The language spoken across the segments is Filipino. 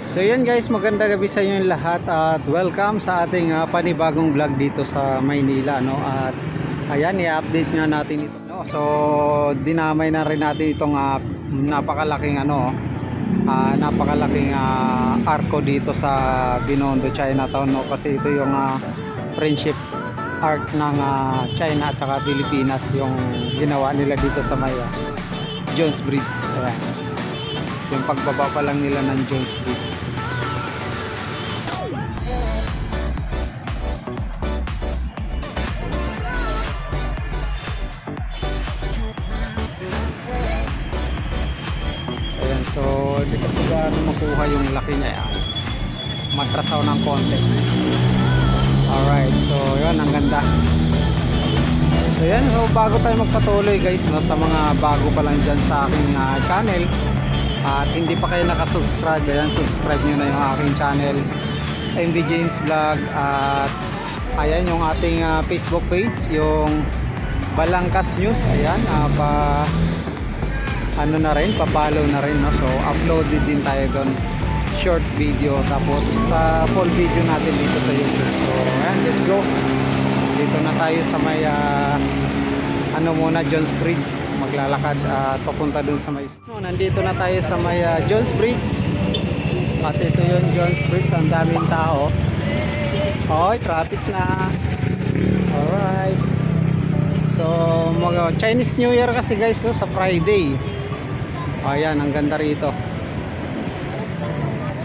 So yun guys, magandang gabi sa inyo lahat at welcome sa ating panibagong vlog dito sa Maynila, no? At ayan, i-update nga natin ito, no? So dinamay na rin natin itong napakalaking arko dito sa Binondo, Chinatown, no? Kasi ito yung friendship arc ng China at saka Pilipinas, yung ginawa nila dito sa may Jones Bridge. Ayan, yung pagbaba pa lang nila ng Jones Bridge. Ayan, so hindi kasi gaano makuha yung laki niya yan. Matrasaw ng konti. Alright, so yun, ang ganda. So yan, so bago tayo magpatuloy guys, no, sa mga bago pa lang dyan sa aking channel at hindi pa kayo nakasubscribe, ayan, subscribe nyo na yung aking channel, MV James Vlog. At ayan yung ating Facebook page, yung Balangkas News. Ayan, ano na rin, papalo na rin, no? So uploaded din tayo doon, short video, tapos sa full video natin dito sa YouTube. So ayan, let's go. Dito na tayo sa may Jones Bridge, maglalakad papunta dun sa may nandito na tayo sa may Jones Bridge. At ito yung Jones Bridge, ang daming tao. Hoy, traffic na. Alright, so mag Chinese New Year kasi guys, no, sa Friday. Ayan, ang ganda rito.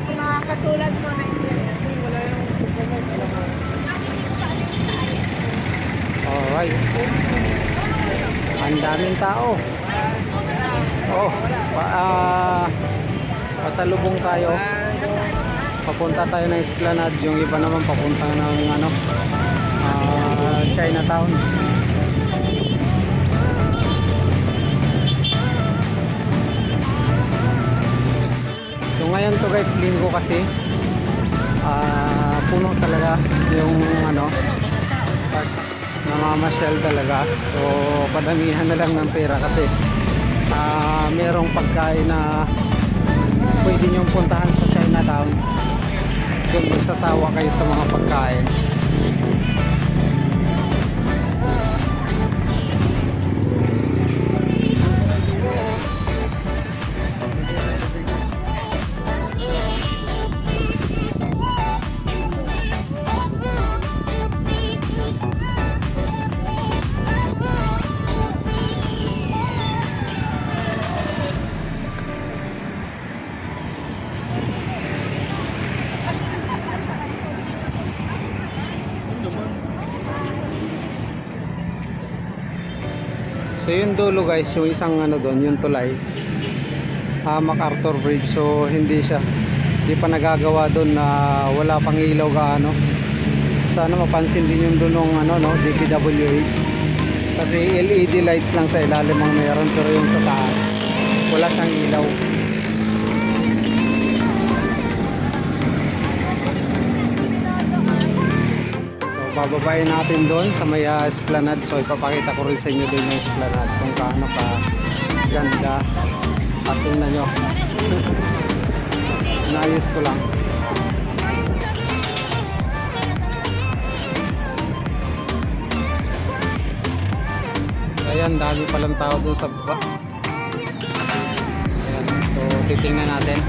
Mga katulad mo na wala yung supermarket. Alright, ang daming tao. Oh, pasalubong tayo. Papunta tayo ng Esplanade, yung iba naman papunta ng Chinatown. So ngayon to guys, linggo kasi, puno talaga yung namamasyal talaga. So padamihan na lang ng pera kasi merong pagkain na pwede nyong puntahan sa Chinatown. Doon magsasawa kayo sa mga pagkain. So yung dulo guys, yung isang doon, yung tulay, MacArthur Bridge. So hindi pa nagagawa doon, na wala pang ilaw gaano. Sana mapansin din yung doon ng DPWH, kasi LED lights lang sa ilalim ang meron, pero yung sa taas wala siyang ilaw. Bababayin natin doon sa may Esplanade. So ipapakita ko rin sa inyo doon yung Esplanade kung kaano ka ganda. At tingnan nyo, naayos ko lang. Ayan, dami palang tao doon sa baba. Ayan, so titingnan natin.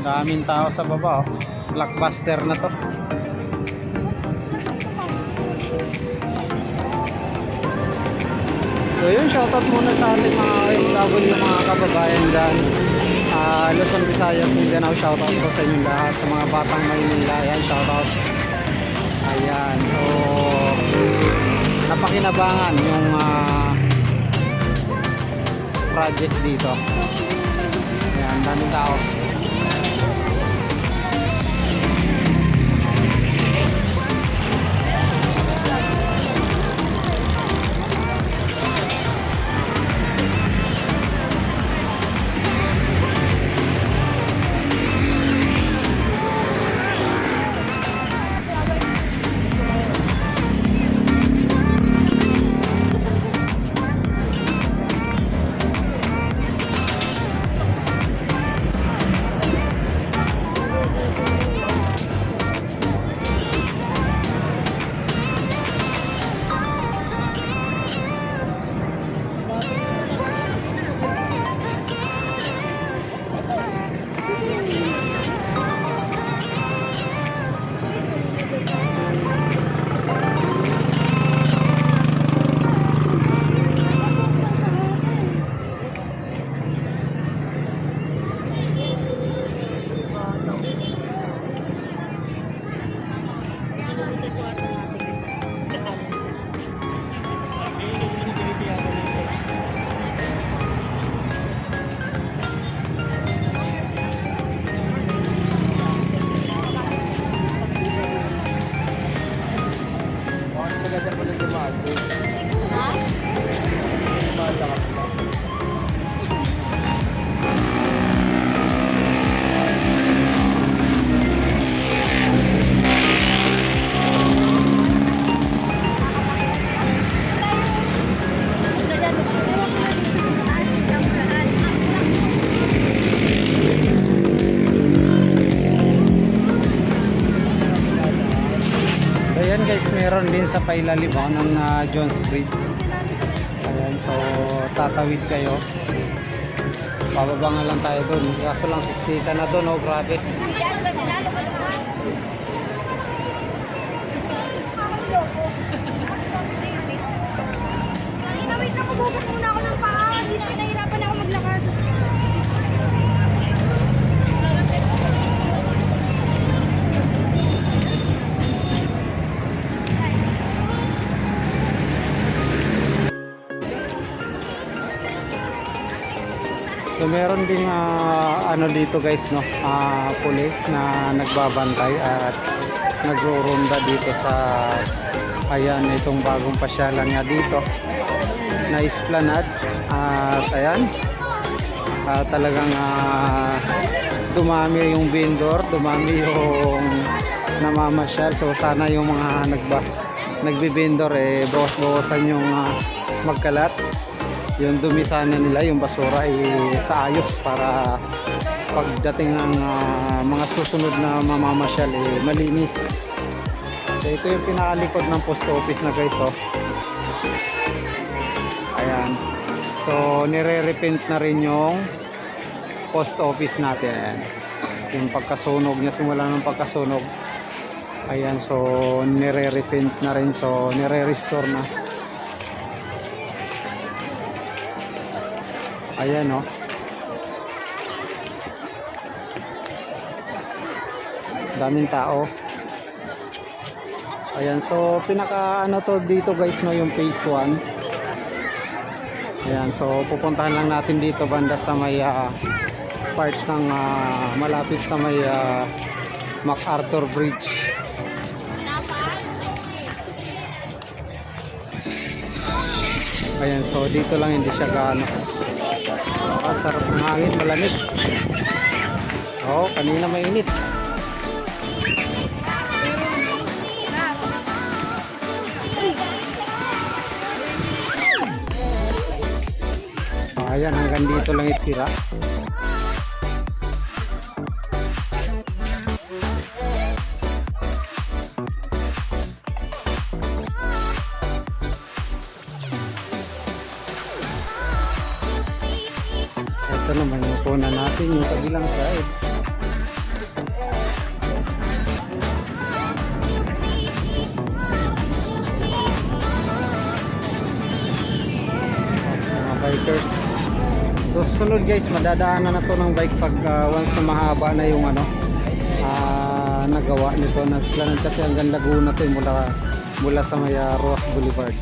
Daming tao sa baba, oh. Blockbuster na to. So yun, shoutout muna sa ating mga OFW, mga kababayan dyan, Luzon, Visayas, Mindanao. Shoutout ko sa inyong lahat, sa mga batang Maynila. Ayan, shoutout. Ayan, so napakinabangan yung project dito. Ayan, daming tao. So yan guys, meron din sa pailalim ng Jones Bridge. Ayan, so tatawid kayo. Pababa nga lang tayo doon. Kaso lang siksika na doon, oh grabe. Wait na, bubukas muna ako ng paa. Hindi na nahihirapan ako maglakad. So meron ding ano dito guys, no, pulis na nagbabantay at nagro-ronda dito sa ayan itong bagong pasyalan nga dito na Esplanade. At ayan, talagang dumami yung vendor, dumami yung namamasyal. So sana yung mga nagbe-vendor bawas-bawasan yung magkalat, yung dumi sana nila, yung basura sa ayos para pagdating ng mga susunod na mamamasyal malinis. So ito yung pinakalikod ng post office na guys, oh. Ayan, so nire-repaint na rin yung post office natin. Ayan, yung pagkasunog niya, simula ng pagkasunog. Ayan, so nire-repaint na rin, so nire-restore na. Ayan, oh. Daming tao. Ayan, so pinaka ano to dito guys, no, yung phase 1. Ayan, so pupuntahan lang natin dito banda sa may part ng malapit sa may MacArthur Bridge. Ayan, so dito lang, hindi siya gaano. Sarap ng hangin, malamig. Oh, kanina mainit. Ayan, hanggang dito lang itira. Ito naman yung punan natin, yung kabilang side. Mga bikers. So susunod guys, madadaanan na to ng bike pag once na mahaba na yung ano nagawa nito na Esplanade, kasi hanggang Laguna to mula sa may Roas Boulevard.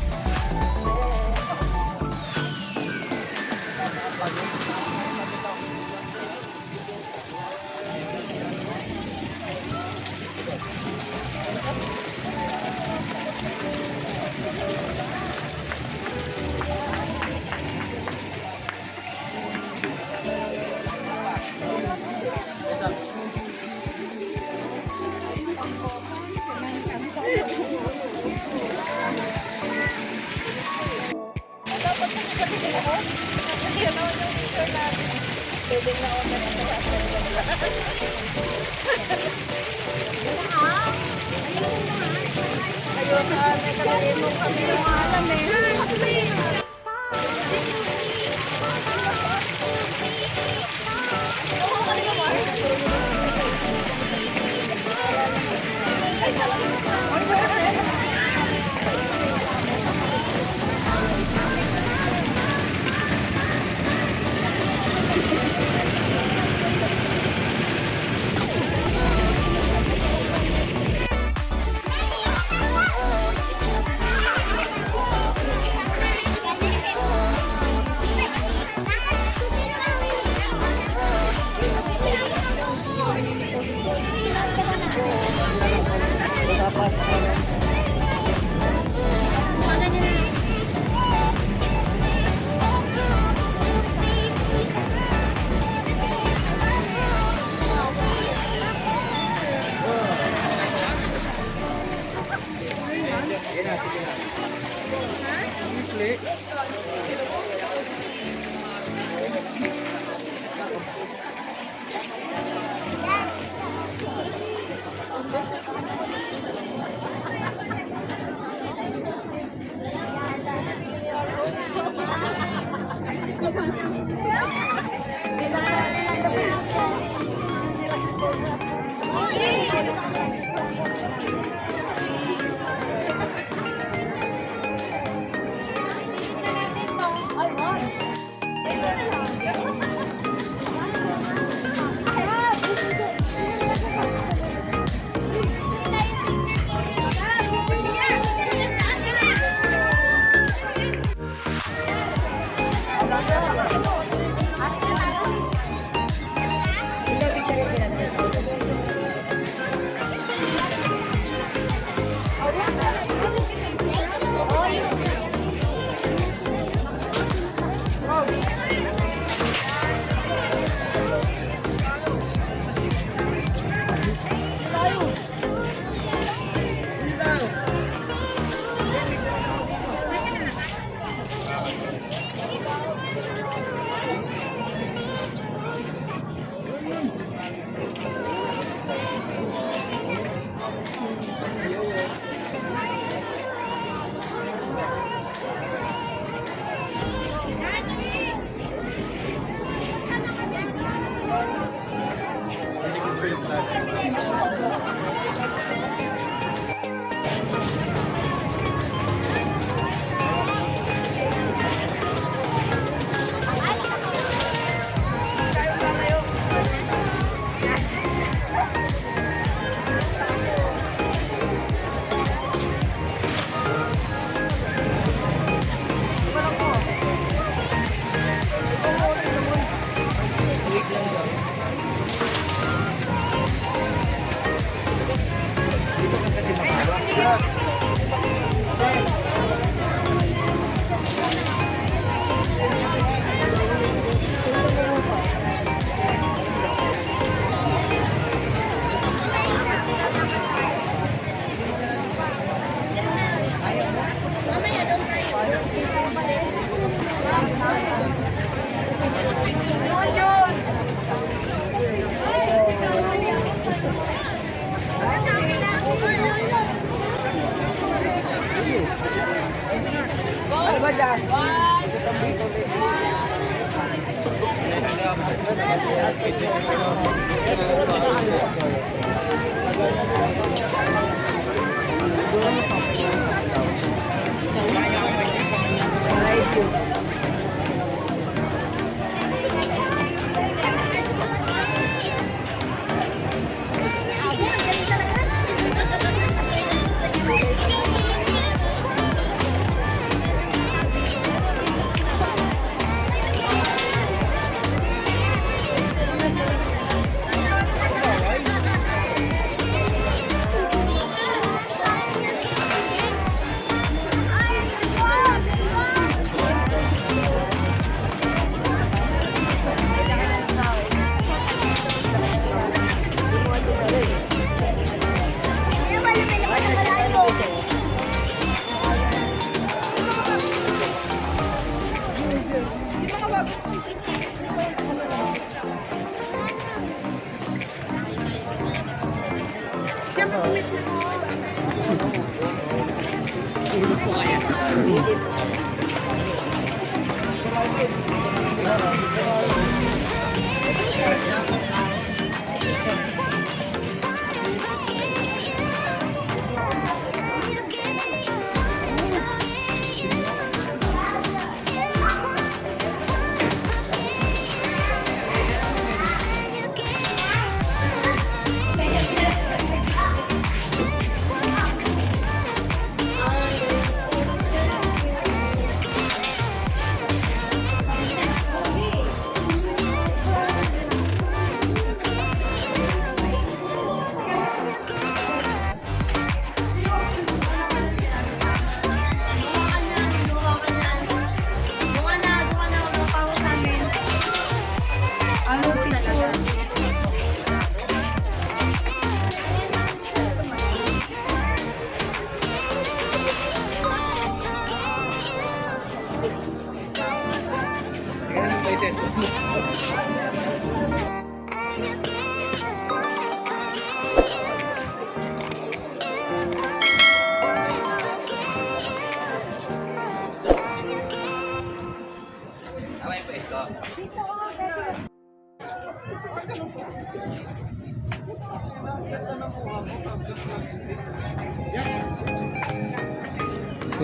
So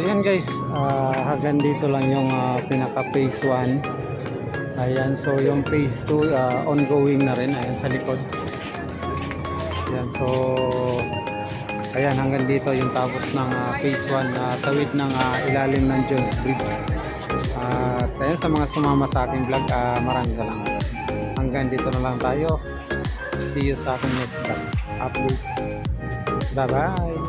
yan guys, hanggang dito lang yung pinaka phase 1. Ayan, so yung phase 2 ongoing na rin, ayan sa likod. Ayan, so ayan, hanggang dito yung tapos ng phase 1 na tawid ng ilalim ng Jones Bridge. At ayan, sa mga sumama sa aking vlog, maraming salamat. Hanggang dito na lang tayo. See you sa aking next vlog update. Bye bye.